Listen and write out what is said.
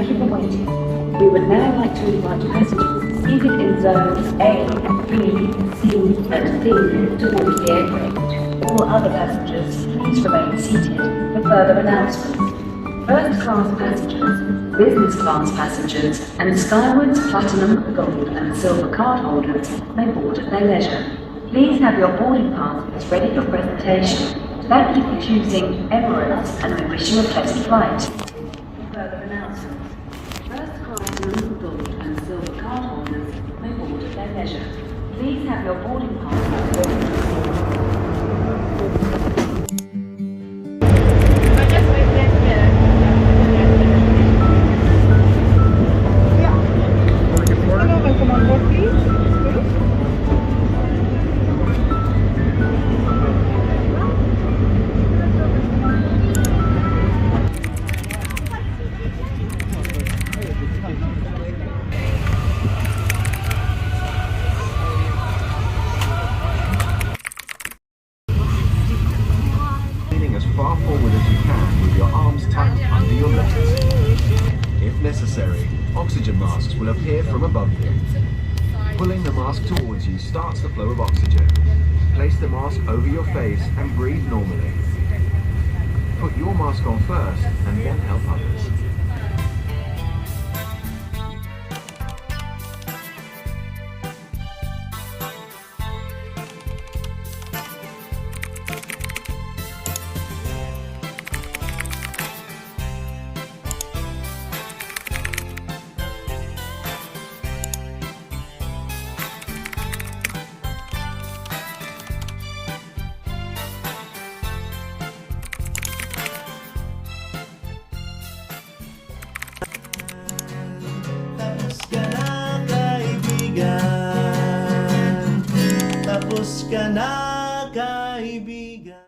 Thank you for waiting. We would now like to invite passengers seated in zones A, B, C, and D to board the aircraft. All other passengers, please remain seated for further announcements. First class passengers, business class passengers, and Skywards, Platinum, Gold, and Silver card holders may board at their leisure. Please have your boarding passports ready for presentation. Thank you for choosing Emirates, and we wish you a pleasant flight. Further announcements. First class Platinum, Gold, and Silver card holders may board at their leisure. Please have your boarding passports ready for presentation. As far forward as you can with your arms tucked under your legs. If necessary, oxygen masks will appear from above you. Pulling the mask towards you starts the flow of oxygen. Place the mask over your face and breathe normally. Put your mask on first and then help others. Tapos ka na, kaibigan.